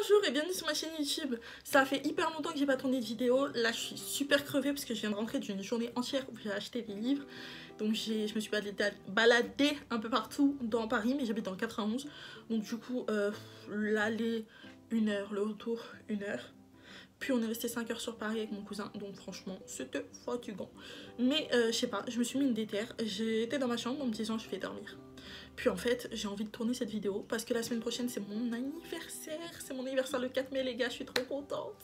Bonjour et bienvenue sur ma chaîne YouTube. Ça fait hyper longtemps que j'ai pas tourné de vidéo. Là je suis super crevée parce que je viens de rentrer d'une journée entière où j'ai acheté des livres. Donc je me suis baladée un peu partout dans Paris, mais j'habite dans le 91. Donc du coup l'aller 1 heure, le retour 1 heure. Puis on est resté 5 heures sur Paris avec mon cousin, donc franchement c'était fatigant. Mais je sais pas, je me suis mis une déterre. J'étais dans ma chambre en me disant je vais dormir. Puis en fait j'ai envie de tourner cette vidéo parce que la semaine prochaine c'est mon anniversaire. C'est mon anniversaire le 4 mai les gars, je suis trop contente.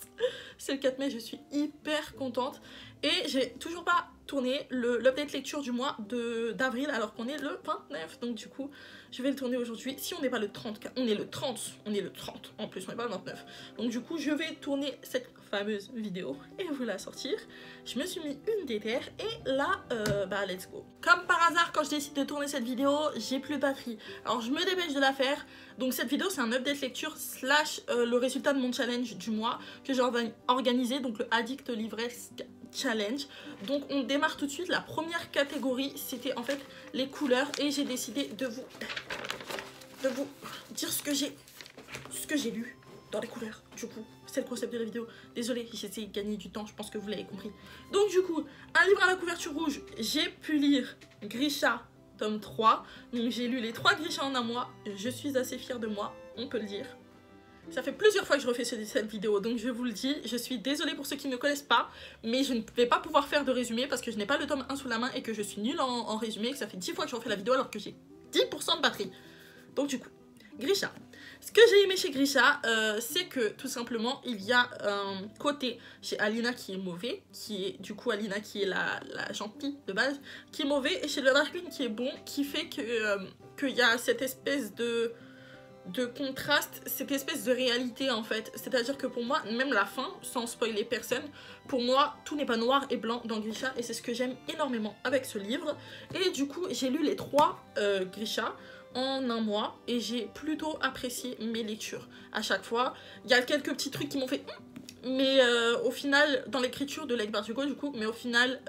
C'est le 4 mai, je suis hyper contente. Et j'ai toujours pas tourné l'update lecture du mois d'avril alors qu'on est le 29. Donc du coup je vais le tourner aujourd'hui. Si on n'est pas le 30, on est le 30 en plus, on n'est pas le 29. Donc du coup je vais tourner cette fameuse vidéo et vous la sortir. Je me suis mis une déterre et là let's go. Comme par hasard quand je décide de tourner cette vidéo j'ai plus de batterie, alors je me dépêche de la faire. Donc cette vidéo c'est un update lecture slash le résultat de mon challenge du mois que j'ai organisé, donc le Addict Livresque Challenge. Donc on démarre tout de suite. La première catégorie c'était en fait les couleurs et j'ai décidé de vous dire ce que j'ai lu dans les couleurs. Du coup c'est le concept de la vidéo, désolée j'essaie de gagner du temps, je pense que vous l'avez compris. Donc du coup un livre à la couverture rouge, j'ai pu lire Grisha tome 3, donc j'ai lu les 3 Grisha en un mois, je suis assez fière de moi, on peut le dire. Ça fait plusieurs fois que je refais cette vidéo, donc je vous le dis, je suis désolée pour ceux qui ne connaissent pas, mais je ne vais pas pouvoir faire de résumé parce que je n'ai pas le tome 1 sous la main et que je suis nulle en résumé, et que ça fait 10 fois que je refais la vidéo alors que j'ai 10% de batterie. Donc du coup, Grisha. Ce que j'ai aimé chez Grisha, c'est que tout simplement, il y a un côté chez Alina qui est mauvais, qui est du coup Alina qui est la gentille de base, qui est mauvais, et chez le Darkling qui est bon, qui fait qu'il y a cette espèce de contraste, cette espèce de réalité en fait. C'est-à-dire que pour moi, même la fin, sans spoiler personne, pour moi, tout n'est pas noir et blanc dans Grisha, et c'est ce que j'aime énormément avec ce livre. Et du coup, j'ai lu les 3 Grisha en un mois, et j'ai plutôt apprécié mes lectures. À chaque fois, il y a quelques petits trucs qui m'ont fait... Mais au final, dans l'écriture de Lake Bardugo, du coup, mais au final...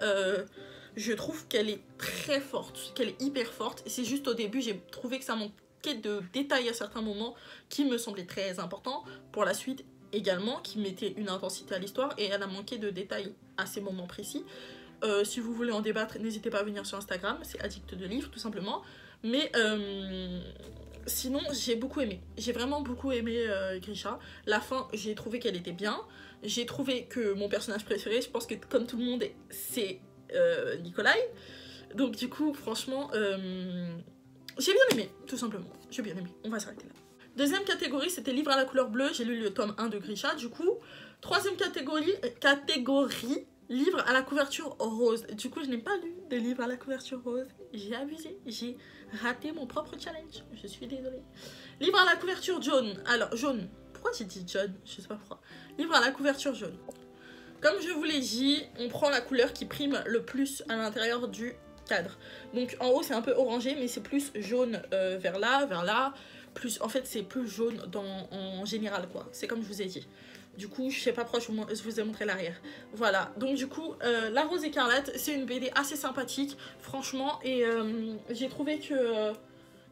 je trouve qu'elle est très forte, qu'elle est hyper forte. Et c'est juste au début, j'ai trouvé que ça manquait de détails à certains moments qui me semblaient très importants pour la suite également, qui mettaient une intensité à l'histoire, et elle a manqué de détails à ces moments précis. Si vous voulez en débattre, n'hésitez pas à venir sur Instagram, c'est Addict de Livres tout simplement. Mais sinon j'ai beaucoup aimé, j'ai vraiment beaucoup aimé Grisha. La fin, j'ai trouvé qu'elle était bien. J'ai trouvé que mon personnage préféré, je pense que comme tout le monde, c'est Nikolai. Donc du coup franchement j'ai bien aimé, tout simplement, j'ai bien aimé, on va s'arrêter là. Deuxième catégorie, c'était livre à la couleur bleue, j'ai lu le tome 1 de Grisha, du coup. Troisième catégorie, livre à la couverture rose. Du coup, je n'ai pas lu de livre à la couverture rose, j'ai abusé, j'ai raté mon propre challenge, je suis désolée. Livre à la couverture jaune, alors jaune, pourquoi j'ai dit jaune, je sais pas pourquoi. Livre à la couverture jaune. Comme je vous l'ai dit, on prend la couleur qui prime le plus à l'intérieur du cadre. Donc en haut c'est un peu orangé, mais c'est plus jaune vers là, plus en fait c'est plus jaune en général quoi. C'est comme je vous ai dit. Du coup je sais pas pourquoi je vous ai montré l'arrière. Voilà, donc du coup La Rose Écarlate, c'est une BD assez sympathique franchement, et j'ai trouvé que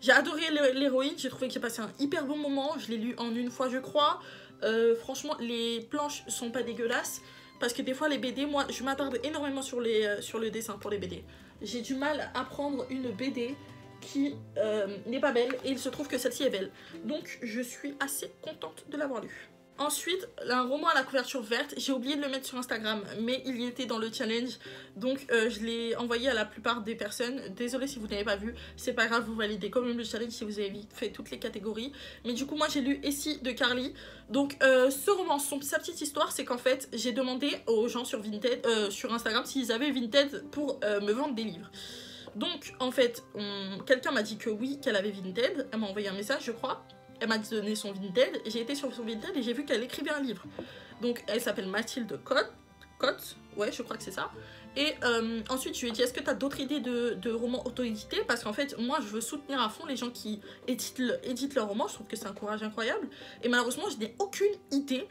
j'ai adoré l'héroïne, j'ai trouvé que j'ai passé un hyper bon moment. Je l'ai lu en une fois je crois. Franchement les planches sont pas dégueulasses. Parce que des fois les BD, moi je m'attarde énormément sur le dessin pour les BD. J'ai du mal à prendre une BD qui n'est pas belle, et il se trouve que celle-ci est belle. Donc je suis assez contente de l'avoir lu. Ensuite, un roman à la couverture verte, j'ai oublié de le mettre sur Instagram, mais il y était dans le challenge, donc je l'ai envoyé à la plupart des personnes. Désolée si vous n'avez pas vu, c'est pas grave, vous validez quand même le challenge si vous avez fait toutes les catégories. Mais du coup moi j'ai lu Essie de Carly. Donc ce roman, sa petite histoire, c'est qu'en fait j'ai demandé aux gens sur Vinted, sur Instagram, s'ils avaient Vinted pour me vendre des livres. Donc en fait, quelqu'un m'a dit que oui, qu'elle avait Vinted, elle m'a envoyé un message je crois. Elle m'a donné son Vinted, j'ai été sur son Vinted et j'ai vu qu'elle écrivait un livre. Donc elle s'appelle Mathilde Cotte, ouais je crois que c'est ça. Et ensuite je lui ai dit, est-ce que tu as d'autres idées de romans auto-édités? Parce qu'en fait moi je veux soutenir à fond les gens qui éditent leurs romans, je trouve que c'est un courage incroyable. Et malheureusement je n'ai aucune idée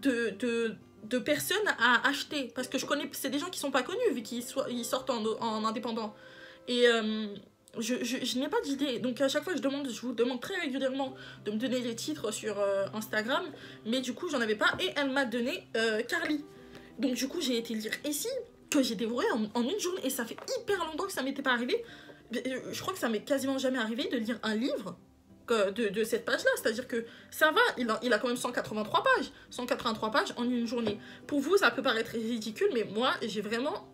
de personnes à acheter. Parce que je connais, c'est des gens qui sont pas connus vu qu'ils sortent en indépendant. Et je n'ai pas d'idée. Donc à chaque fois je vous demande très régulièrement de me donner les titres sur Instagram. Mais du coup j'en avais pas. Et elle m'a donné Carly. Donc du coup j'ai été lire ici, que j'ai dévoré en une journée. Et ça fait hyper longtemps que ça m'était pas arrivé. Je crois que ça m'est quasiment jamais arrivé de lire un livre de cette page-là. C'est-à-dire que ça va, il a quand même 183 pages. 183 pages en une journée. Pour vous ça peut paraître ridicule, mais moi j'ai vraiment...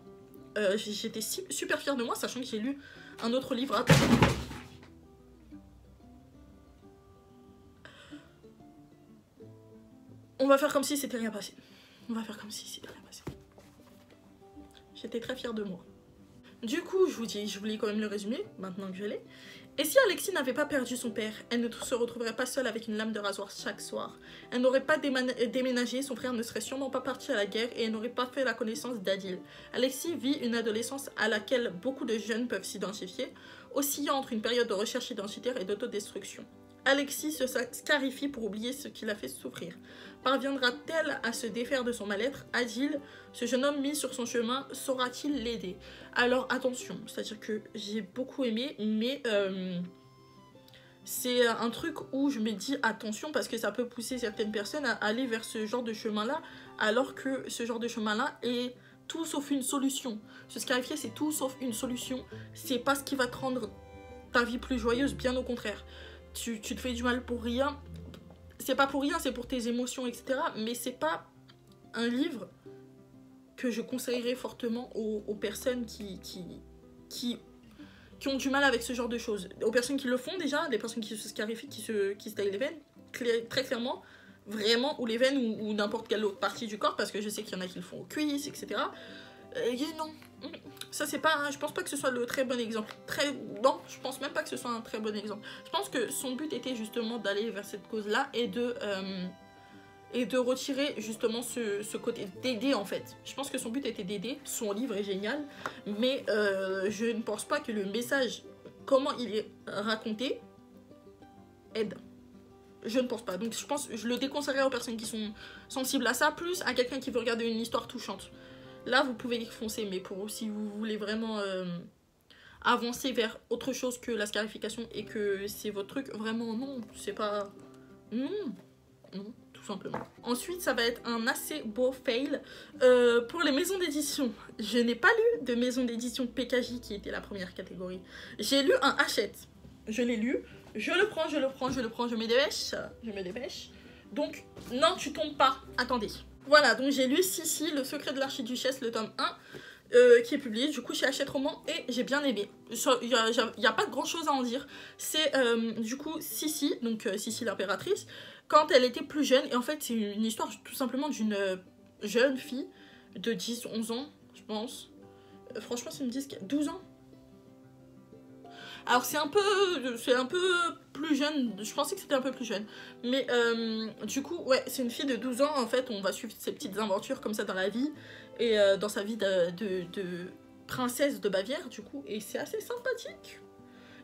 j'étais super fière de moi, sachant que j'ai lu un autre livre. Attends. On va faire comme si c'était rien passé. On va faire comme si c'était rien passé. J'étais très fière de moi. Du coup, je vous dis, je vous lis quand même le résumé, maintenant que je l'ai. Et si Alexis n'avait pas perdu son père, elle ne se retrouverait pas seule avec une lame de rasoir chaque soir. Elle n'aurait pas déménagé, son frère ne serait sûrement pas parti à la guerre et elle n'aurait pas fait la connaissance d'Adil. Alexis vit une adolescence à laquelle beaucoup de jeunes peuvent s'identifier, oscillant entre une période de recherche identitaire et d'autodestruction. Alexis se scarifie pour oublier ce qui l'a fait souffrir. Parviendra-t-elle à se défaire de son mal-être? Adil, ce jeune homme mis sur son chemin, saura-t-il l'aider? Alors attention, c'est-à-dire que j'ai beaucoup aimé, mais c'est un truc où je me dis attention parce que ça peut pousser certaines personnes à aller vers ce genre de chemin-là, alors que ce genre de chemin-là est tout sauf une solution. Se scarifier, c'est tout sauf une solution. C'est pas ce qui va te rendre ta vie plus joyeuse, bien au contraire. Tu te fais du mal pour rien. C'est pas pour rien, c'est pour tes émotions, etc. Mais c'est pas un livre que je conseillerais fortement aux personnes qui ont du mal avec ce genre de choses. Aux personnes qui le font déjà, des personnes qui se scarifient, qui se taillent les veines, très clairement, vraiment, ou les veines, ou n'importe quelle autre partie du corps, parce que je sais qu'il y en a qui le font aux cuisses, etc. Non, ça c'est pas, je pense pas que ce soit le très bon exemple. Non, je pense même pas que ce soit un très bon exemple. Je pense que son but était justement d'aller vers cette cause-là et de retirer justement ce côté d'aider en fait. Je pense que son but était d'aider, son livre est génial, mais je ne pense pas que le message, comment il est raconté, aide. Je ne pense pas. Donc je le déconseillerais aux personnes qui sont sensibles à ça, plus à quelqu'un qui veut regarder une histoire touchante. Là, vous pouvez y foncer, mais si vous voulez vraiment avancer vers autre chose que la scarification et que c'est votre truc, vraiment non, c'est pas... Non, tout simplement. Ensuite, ça va être un assez beau fail pour les maisons d'édition. Je n'ai pas lu de maison d'édition PKJ qui était la première catégorie. J'ai lu un Hachette. Je l'ai lu, je le prends, je me dépêche. Donc, non, tu tombes pas, attendez. Voilà, donc j'ai lu Sissi, le secret de l'archiduchesse, le tome 1, qui est publié du coup chez Hachette Roman et j'ai bien aimé. Il n'y a pas grand chose à en dire. C'est du coup Sissi, donc Sissi l'impératrice, quand elle était plus jeune. Et en fait, c'est une histoire tout simplement d'une jeune fille de 10-11 ans, je pense. Franchement, c'est une 12 ans. Alors c'est un peu plus jeune, je pensais que c'était un peu plus jeune. Mais du coup, ouais, c'est une fille de 12 ans, en fait, on va suivre ses petites aventures comme ça dans la vie. Et dans sa vie de princesse de Bavière, du coup, et c'est assez sympathique.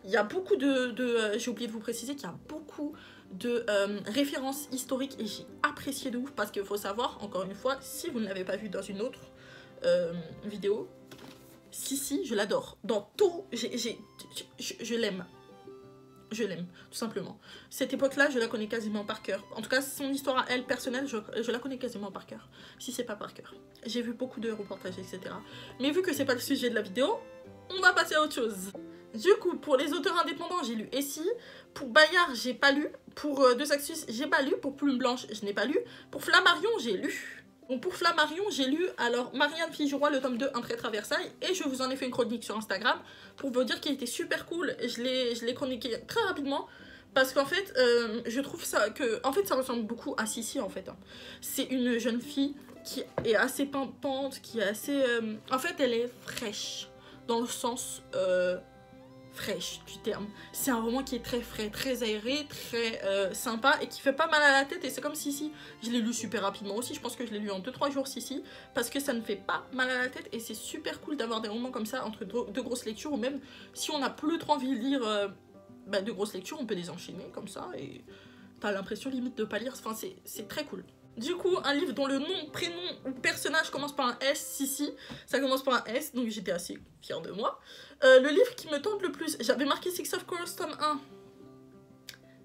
Il y a beaucoup j'ai oublié de vous préciser qu'il y a beaucoup de références historiques et j'ai apprécié de ouf parce qu'il faut savoir, encore une fois, si vous ne l'avez pas vu dans une autre vidéo, Sissi, je l'adore. Dans tout, je l'aime. Je l'aime, tout simplement. Cette époque-là, je la connais quasiment par cœur. En tout cas, son histoire à elle, personnelle, je la connais quasiment par cœur. Si c'est pas par cœur. J'ai vu beaucoup de reportages, etc. Mais vu que c'est pas le sujet de la vidéo, on va passer à autre chose. Du coup, pour les auteurs indépendants, j'ai lu Essie. Pour Bayard, j'ai pas lu. Pour Deux Saxus, j'ai pas lu. Pour Plume Blanche, je n'ai pas lu. Pour Flammarion, j'ai lu. Donc pour Flammarion, j'ai lu alors Marianne Fille du Roi, le tome 2, Un traître à Versailles. Et je vous en ai fait une chronique sur Instagram pour vous dire qu'il était super cool. Et je l'ai chroniqué très rapidement. Parce qu'en fait, je trouve ça que... En fait, ça ressemble beaucoup à Sissi, en fait. C'est une jeune fille qui est assez pimpante, qui est assez... En fait, elle est fraîche. Dans le sens... fraîche du terme. C'est un roman qui est très frais, très aéré, très sympa et qui fait pas mal à la tête. Et c'est comme Sissi. Je l'ai lu super rapidement aussi. Je pense que je l'ai lu en 2-3 jours Sissi. Parce que ça ne fait pas mal à la tête. Et c'est super cool d'avoir des romans comme ça entre deux grosses lectures. Ou même si on n'a plus trop envie de lire de grosses lectures, on peut les enchaîner comme ça. Et t'as l'impression limite de pas lire. Enfin, c'est très cool. Du coup, un livre dont le nom, prénom ou personnage commence par un S, si, ça commence par un S, donc j'étais assez fière de moi. Le livre qui me tente le plus, j'avais marqué Six of Courage tome 1.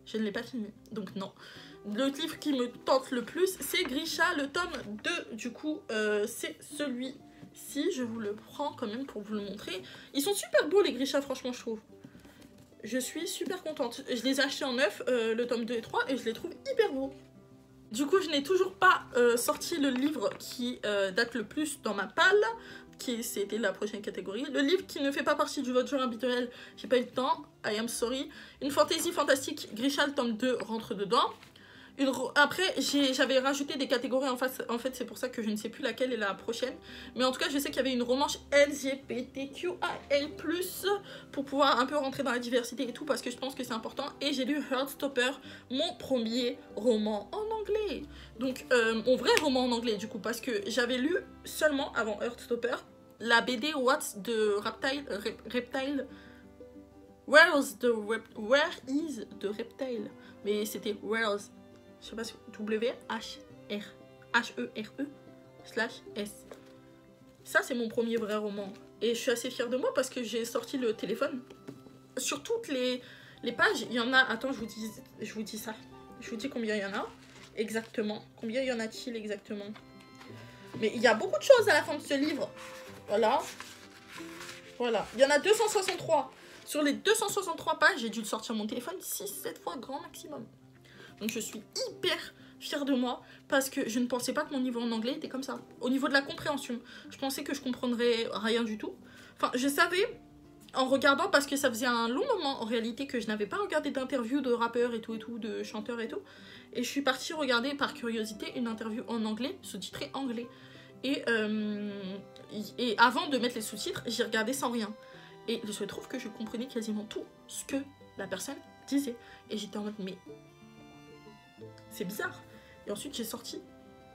Je ne l'ai pas fini, donc non. Le livre qui me tente le plus, c'est Grisha, le tome 2. Du coup, c'est celui-ci. Je vous le prends quand même pour vous le montrer. Ils sont super beaux les Grisha, franchement, je trouve. Je suis super contente. Je les ai achetés en neuf, le tome 2 et 3, et je les trouve hyper beaux. Du coup, je n'ai toujours pas sorti le livre qui date le plus dans ma palle, c'était la prochaine catégorie. Le livre qui ne fait pas partie du vote genre habituel, j'ai pas eu le temps, I am sorry. Une fantaisie fantastique, Grisha, le tome 2 rentre dedans. Après, j'avais rajouté des catégories en fait c'est pour ça que je ne sais plus laquelle est la prochaine. Mais en tout cas, je sais qu'il y avait une romance LGBTQIA+, pour pouvoir un peu rentrer dans la diversité et tout, parce que je pense que c'est important. Et j'ai lu Heartstopper, mon premier roman en anglais. Donc, mon vrai roman en anglais, du coup, parce que j'avais lu seulement, avant Heartstopper, la BD What's de Reptile. Where is the Reptile? Mais c'était Where's, je sais pas si W-H-E-R-E/S. Ça, c'est mon premier vrai roman. Et je suis assez fière de moi parce que j'ai sorti le téléphone. Sur toutes les pages, il y en a... Attends, je vous dis ça. Je vous dis combien il y en a. Exactement. Combien y en a-t-il exactement? Mais il y a beaucoup de choses à la fin de ce livre. Voilà. Voilà. Il y en a 263. Sur les 263 pages, j'ai dû sortir mon téléphone 6-7 fois grand maximum. Donc je suis hyper fière de moi parce que je ne pensais pas que mon niveau en anglais était comme ça. Au niveau de la compréhension, je pensais que je comprendrais rien du tout. Enfin, je savais en regardant parce que ça faisait un long moment en réalité que je n'avais pas regardé d'interviews de rappeurs et tout, de chanteurs et tout. Et je suis partie regarder par curiosité une interview en anglais, sous-titrée anglais. Et avant de mettre les sous-titres, j'ai regardé sans rien. Et je trouve que je comprenais quasiment tout ce que la personne disait. Et j'étais en mode, mais c'est bizarre. Et ensuite, j'ai sorti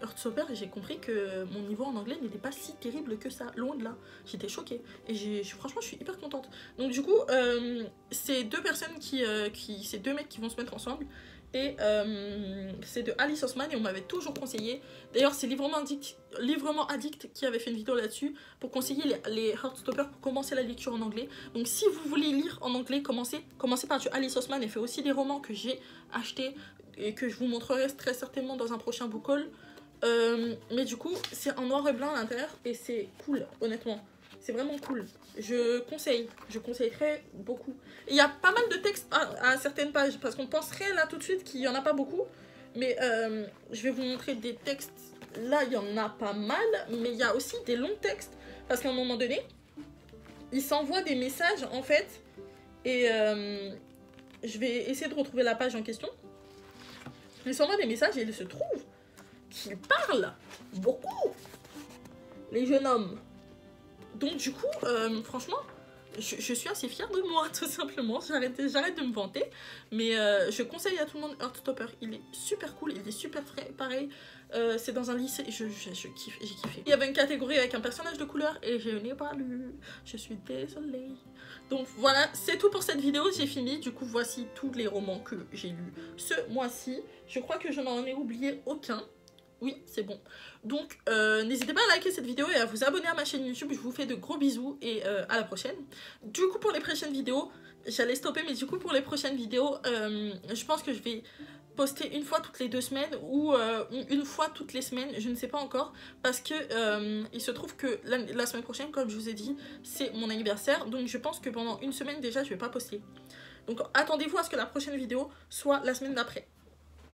Heartstopper et j'ai compris que mon niveau en anglais n'était pas si terrible que ça. Loin de là. J'étais choquée. Et franchement, je suis hyper contente. Donc du coup, c'est deux personnes c'est deux mecs qui vont se mettre ensemble. Et c'est de Alice Oseman et on m'avait toujours conseillé. D'ailleurs, c'est Livrement Addict qui avait fait une vidéo là-dessus pour conseiller les Heartstopper pour commencer la lecture en anglais. Donc si vous voulez lire en anglais, commencez par du Alice Oseman. Elle fait aussi des romans que j'ai achetés et que je vous montrerai très certainement dans un prochain book haul. Mais du coup, c'est en noir et blanc à l'intérieur et c'est cool, honnêtement. C'est vraiment cool. Je conseillerais beaucoup. Il y a pas mal de textes à certaines pages, parce qu'on penserait là tout de suite qu'il n'y en a pas beaucoup. Mais je vais vous montrer des textes. Là, il y en a pas mal, mais il y a aussi des longs textes. Parce qu'à un moment donné, ils s'envoient des messages, en fait. Et je vais essayer de retrouver la page en question. Ils s'envoient des messages et il se trouve qu'ils parlent beaucoup, les jeunes hommes. Donc du coup, franchement, je suis assez fière de moi, tout simplement. J'arrête de me vanter. Mais je conseille à tout le monde Heartstopper. Il est super cool, il est super frais. Pareil, c'est dans un lycée. Je kiffe, j'ai kiffé. Il y avait une catégorie avec un personnage de couleur et je n'ai pas lu. Je suis désolée. Donc voilà, c'est tout pour cette vidéo. J'ai fini. Du coup, voici tous les romans que j'ai lus ce mois-ci. Je crois que je n'en ai oublié aucun. Oui, c'est bon. Donc, n'hésitez pas à liker cette vidéo et à vous abonner à ma chaîne YouTube. Je vous fais de gros bisous et à la prochaine. Du coup, pour les prochaines vidéos, j'allais stopper, mais du coup, pour les prochaines vidéos, je pense que je vais poster une fois toutes les 2 semaines ou une fois toutes les semaines, je ne sais pas encore. Parce que il se trouve que la semaine prochaine, comme je vous ai dit, c'est mon anniversaire. Donc, je pense que pendant une semaine déjà, je ne vais pas poster. Donc, attendez-vous à ce que la prochaine vidéo soit la semaine d'après.